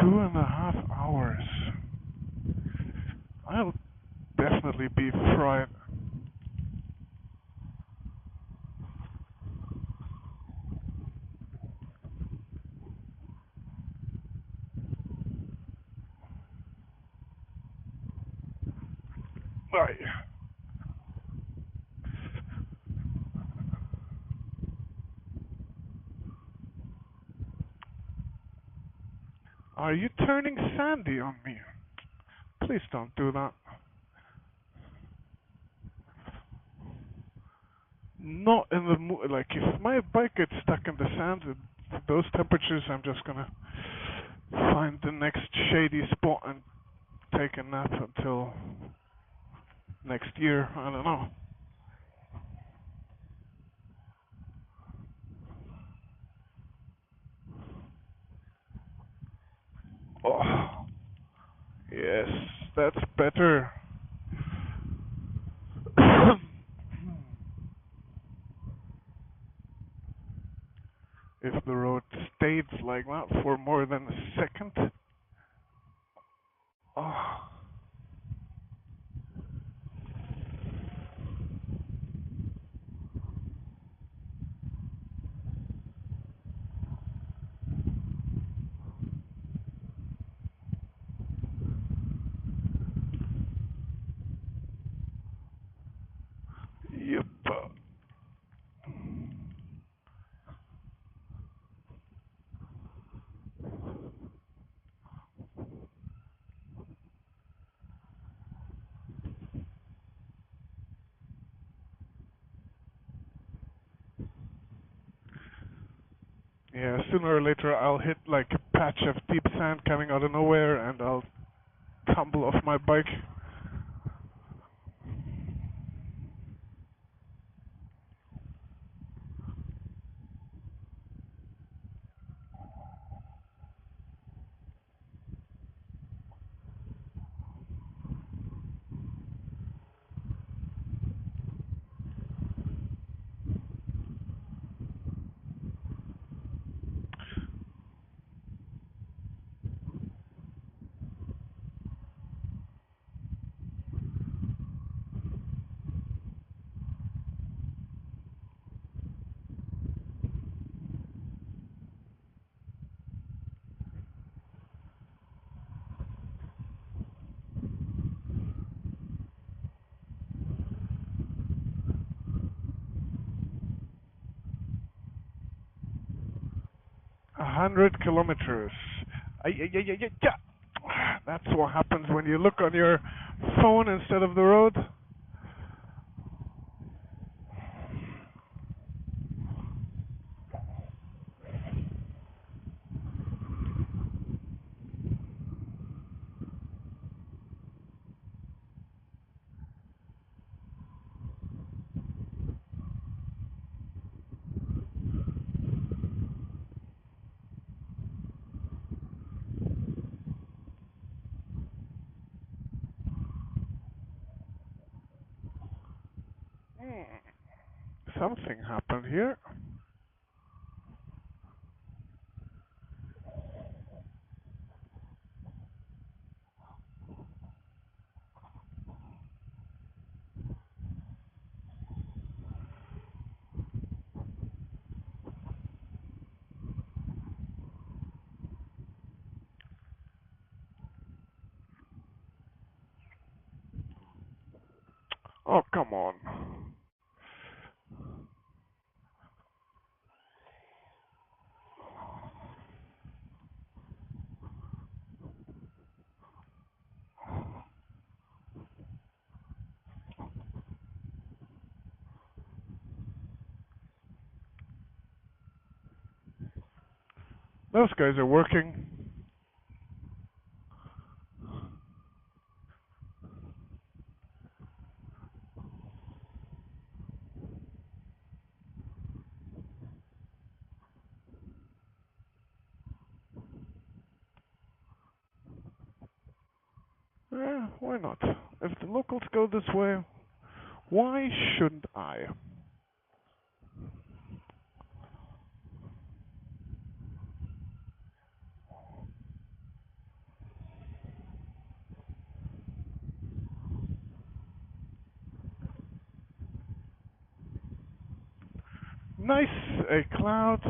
Two and a half hours. I'll definitely be fried. Right. Are you turning sandy on me? Please don't do that. Not in the like if my bike gets stuck in the sand at those temperatures, I'm just gonna find the next shady spot and take a nap until next year. I don't know. Yes, that's better. If the road stays like that for more than a second. Oh. Yep. 'Yeah, sooner or later I'll hit like a patch of deep sand coming out of nowhere and I'll tumble off my bike. 100 kilometers. That's what happens when you look on your phone instead of the road. Something happened here. Oh, come on. Those guys are working. Why not? If the locals go this way, why shouldn't I? Nice, a cloud.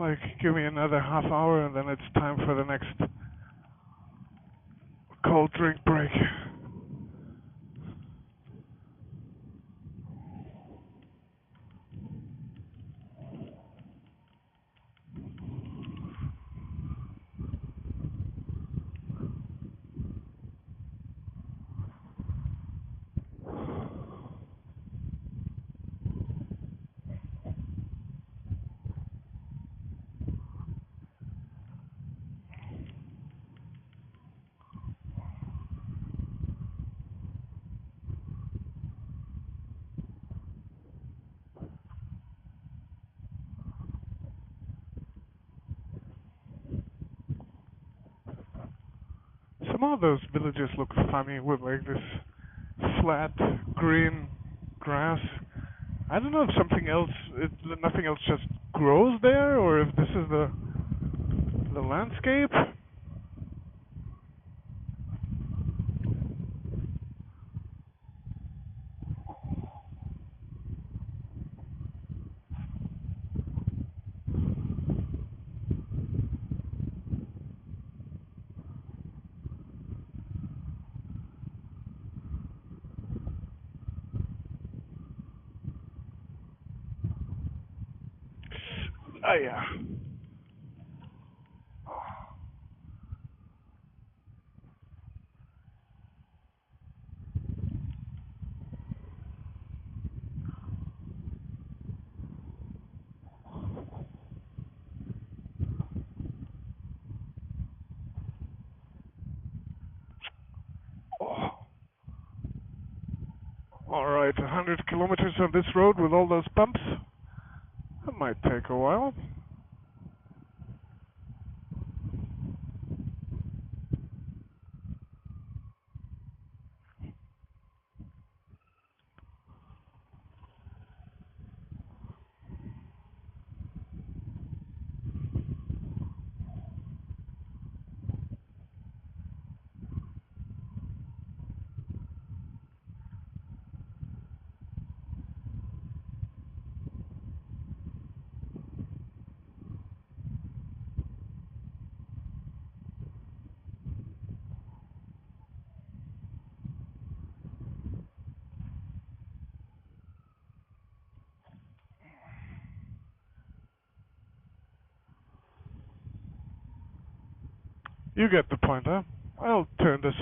like give me another half hour and then it's time for the next cold drink break. Some of those villages look funny with like this flat green grass. I don't know if something else, nothing else just grows there, or if this is the landscape. Ah, yeah. Oh. Alright, 100 kilometers on this road with all those bumps. That might take a while. You get the point, huh? I'll turn this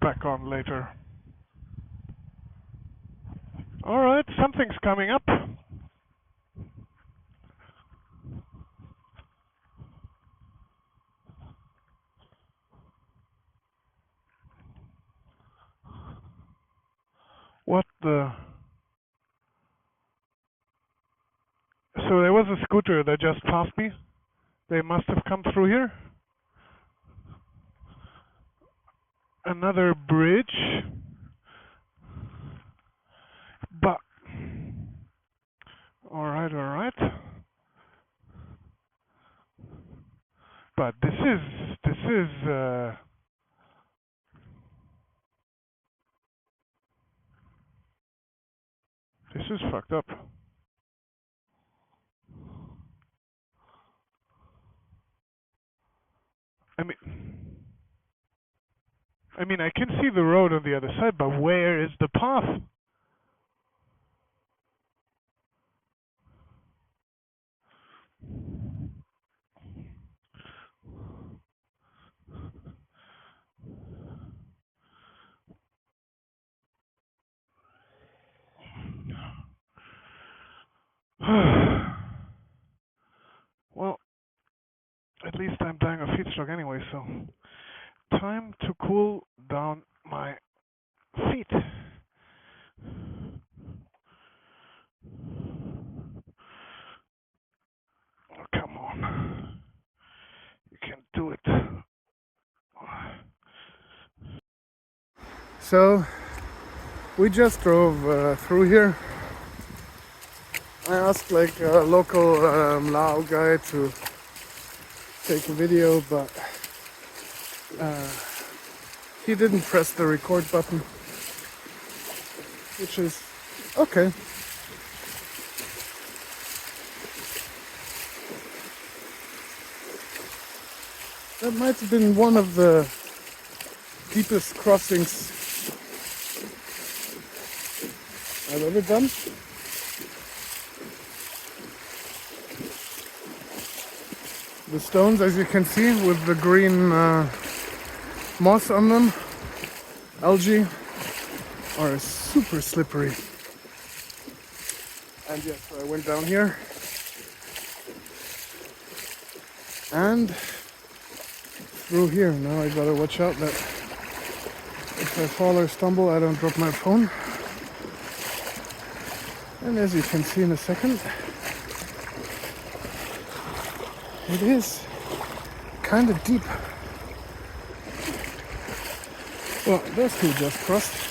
back on later. Alright, something's coming up. What the... So there was a scooter that just passed me. They must have come through here. Another bridge. But... Alright. But this is fucked up. I mean, I can see the road on the other side, but where is the path? Well, at least I'm dying of heat stroke anyway, so time to cool down my feet. Oh, come on. You can do it. So, we just drove through here. I asked like a local Lao guy to take a video, but he didn't press the record button, which is okay. That might have been one of the deepest crossings I've ever done. The stones, as you can see, with the green moss on them, algae, are super slippery. And yes, so I went down here and through here. Now I gotta watch out that if I fall or stumble, I don't drop my phone. And as you can see in a second, it is kind of deep. Well, those two just crossed.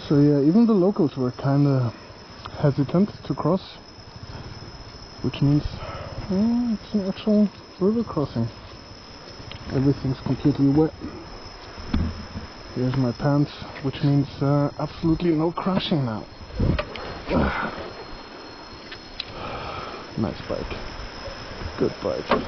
So yeah, even the locals were kind of hesitant to cross, which means it's an actual river crossing. Everything's completely wet. Here's my pants, which means absolutely no crashing now. Nice bike. Good bike.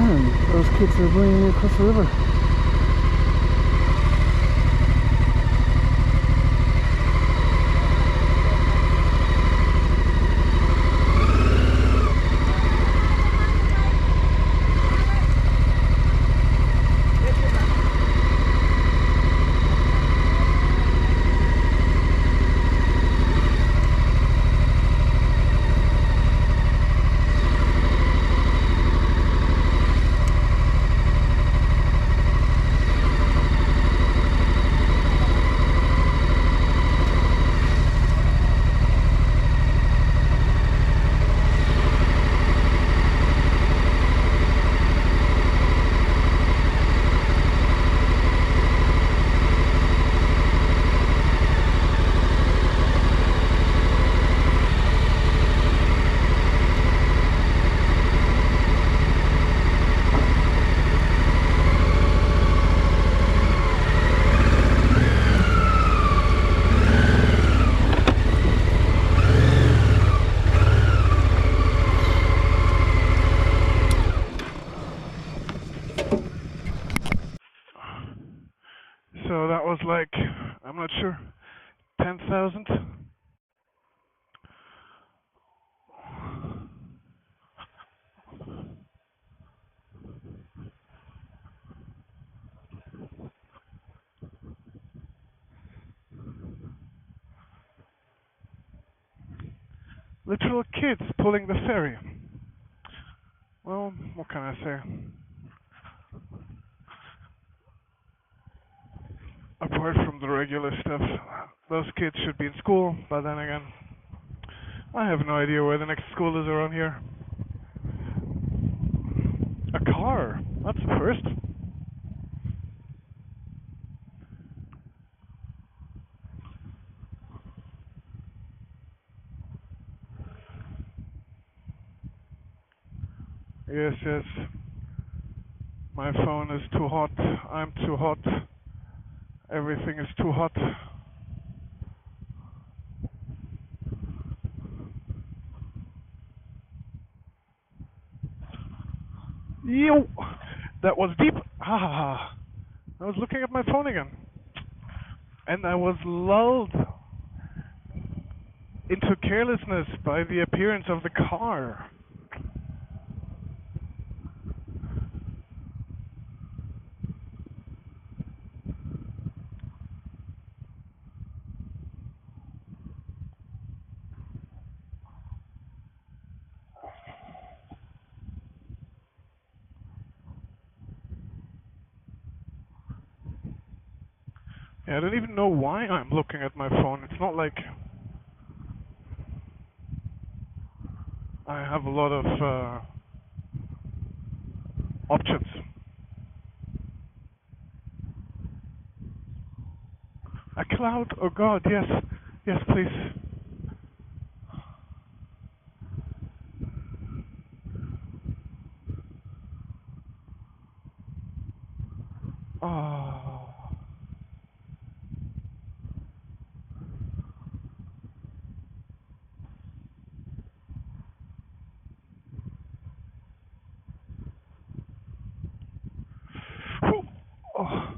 Man, those kids are bringing me across the river. So that was like, I'm not sure, 10,000? Literal kids pulling the ferry. Well, what can I say? Apart from the regular stuff, those kids should be in school, but then again, I have no idea where the next school is around here. A car? That's a first. Yes, yes. My phone is too hot. I'm too hot. Everything is too hot. Yo! That was deep! Ha ha ha! I was looking at my phone again. And I was lulled into carelessness by the appearance of the car. Yeah, I don't even know why I'm looking at my phone. It's not like I have a lot of options. A cloud? Oh god, yes. Yes, please. Oh. Whew. Oh.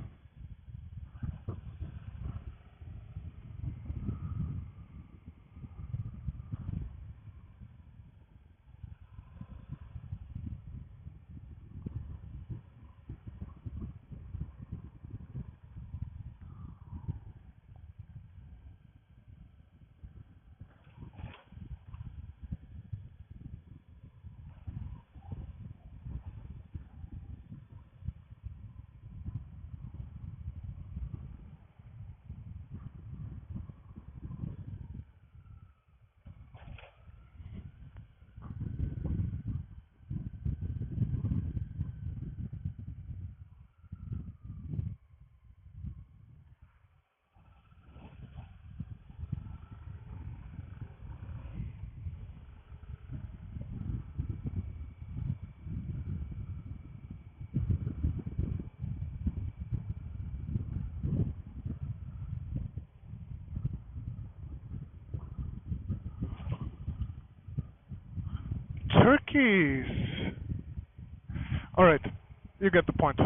Turkeys! Alright, you get the point.